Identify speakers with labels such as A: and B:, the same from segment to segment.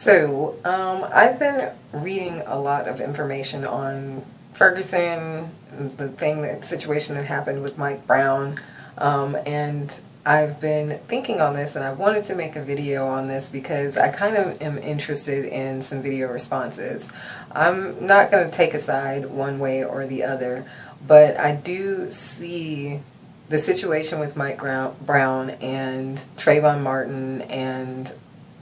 A: I've been reading a lot of information on Ferguson, the situation that happened with Mike Brown, and I've been thinking on this, and I wanted to make a video on this because I kind of am interested in some video responses. I'm not going to take a side one way or the other, but I do see the situation with Mike Brown and Trayvon Martin, and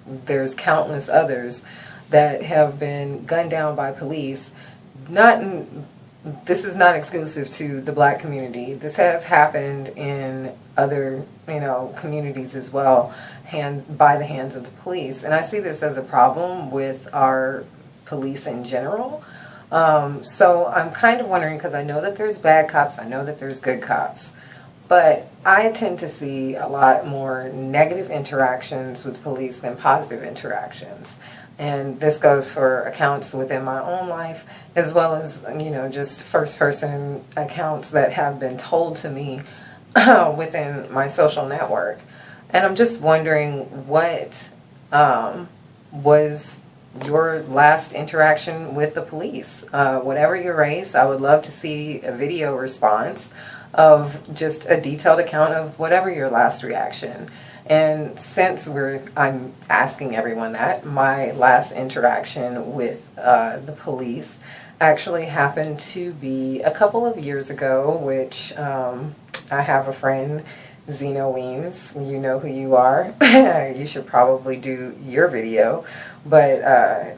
A: there's countless others that have been gunned down by police. This is not exclusive to the black community. This has happened in other, communities as well, by the hands of the police. And I see this as a problem with our police in general. So I'm kind of wondering, because I know that there's bad cops, I know that there's good cops, but I tend to see a lot more negative interactions with police than positive interactions. And this goes for accounts within my own life, as well as, just first-person accounts that have been told to me within my social network. And I'm just wondering, what was your last interaction with the police? Whatever your race, I would love to see a video response of just a detailed account of whatever your last reaction. And since I'm asking everyone that, my last interaction with the police actually happened to be a couple of years ago, which I have a friend, Zeno Weems. You know who you are. You should probably do your video. But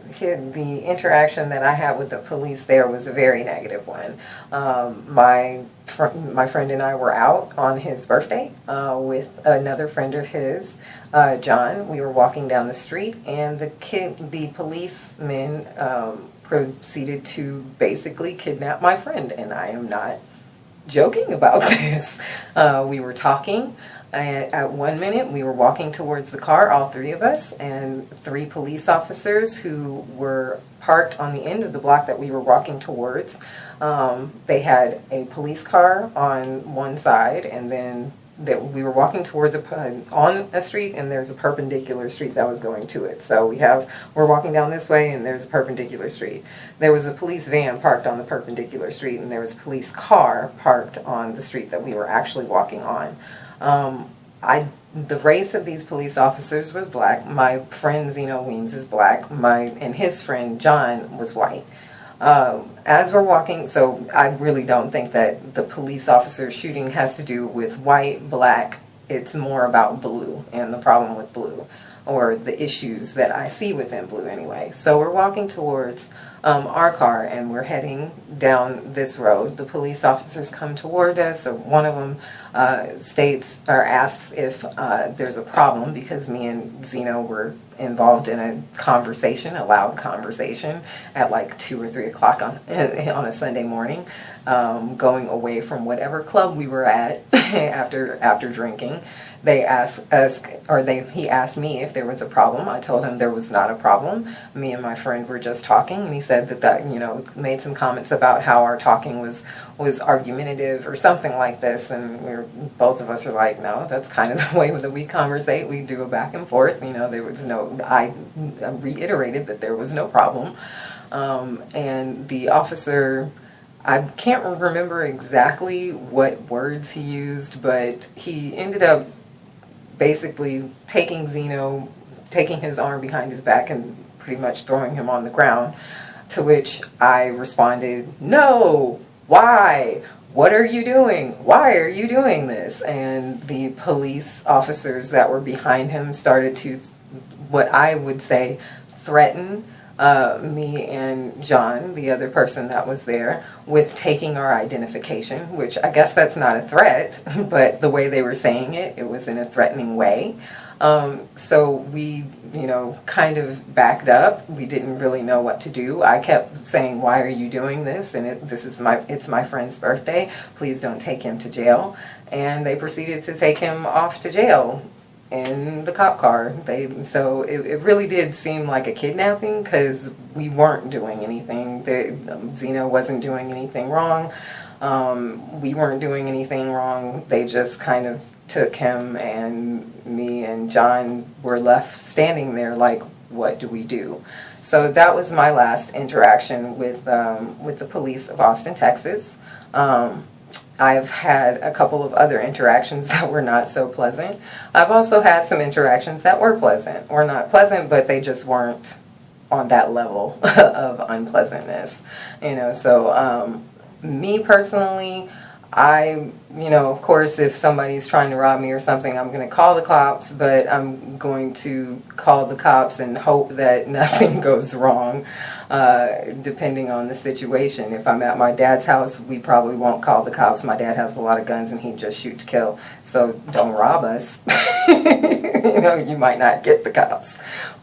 A: the interaction that I had with the police there was a very negative one. My friend and I were out on his birthday with another friend of his, John. We were walking down the street, and the policemen proceeded to basically kidnap my friend, and I am not joking about this. We were talking. At 1 minute, we were walking towards the car, all three of us, and three police officers who were parked on the end of the block that we were walking towards. They had a police car on one side, and then we were walking towards on a street, and there's a perpendicular street that was going to it. So we're walking down this way, and there's a perpendicular street. There was a police van parked on the perpendicular street, and there was a police car parked on the street that we were actually walking on. The race of these police officers was black. My friend Zeno Weems is black. And his friend John was white. As we're walking, so I really don't think that the police officer shooting has to do with white, black. It's more about blue and the problem with blue, or the issues that I see within blue anyway. So we're walking towards our car, and we're heading down this road. The police officers come toward us, so one of them asks if there's a problem, because me and Zeno were involved in a loud conversation at like 2 or 3 o'clock on a Sunday morning, going away from whatever club we were at after drinking. He asked me if there was a problem. I told him there was not a problem. Me and my friend were just talking, and he said that made some comments about how our talking was argumentative or something like this, and both of us are like, no, that's kind of the way that we conversate. We do a back and forth. I reiterated that there was no problem, and the officer, I can't remember exactly what words he used, but he ended up basically taking his arm behind his back and pretty much throwing him on the ground, to which I responded, "No, why? What are you doing? Why are you doing this?" And the police officers that were behind him started to, what I would say, threaten me and John, the other person that was there, with taking our identification, which I guess that's not a threat, but the way they were saying it was in a threatening way. So we, kind of backed up. We didn't really know what to do. I kept saying, "Why are you doing this? And it's my friend's birthday. Please don't take him to jail." And they proceeded to take him off to jail in the cop car. So it really did seem like a kidnapping, because we weren't doing anything. Zeno wasn't doing anything wrong. We weren't doing anything wrong. They just kind of took him, and me and John were left standing there like, what do we do? So that was my last interaction with the police of Austin, Texas. I've had a couple of other interactions that were not so pleasant. I've also had some interactions that were pleasant, or not pleasant, but they just weren't on that level of unpleasantness. So me personally, of course, if somebody's trying to rob me or something, I'm going to call the cops, but I'm going to call the cops and hope that nothing goes wrong, depending on the situation. If I'm at my dad's house, we probably won't call the cops. My dad has a lot of guns and he'd just shoot to kill. So don't rob us. You might not get the cops.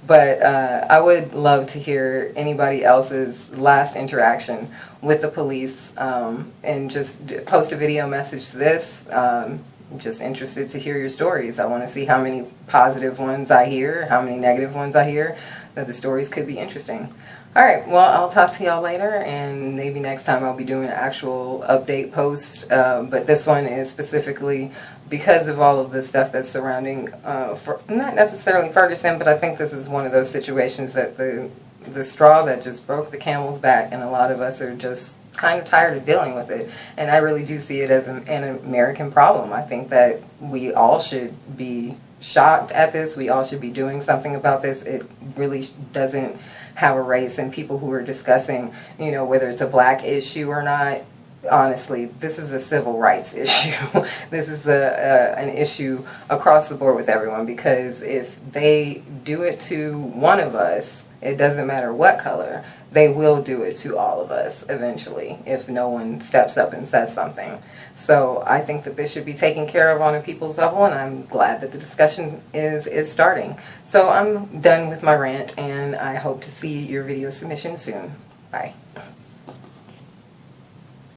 A: But I would love to hear anybody else's last interaction with the police, and just post a video message to this. I'm just interested to hear your stories. I want to see how many positive ones I hear, how many negative ones I hear, that the stories could be interesting. All right, well, I'll talk to y'all later, and maybe next time I'll be doing an actual update post, but this one is specifically because of all of the stuff that's surrounding, not necessarily Ferguson, but I think this is one of those situations that the straw that just broke the camel's back, and a lot of us are just kind of tired of dealing with it. And I really do see it as an American problem. I think that we all should be shocked at this. We all should be doing something about this. It really doesn't have a race, and people who are discussing, whether it's a black issue or not, honestly, this is a civil rights issue. This is an issue across the board with everyone, because if they do it to one of us, it doesn't matter what color, they will do it to all of us eventually if no one steps up and says something. So I think that this should be taken care of on a people's level, and I'm glad that the discussion is starting. So I'm done with my rant, and I hope to see your video submission soon. Bye.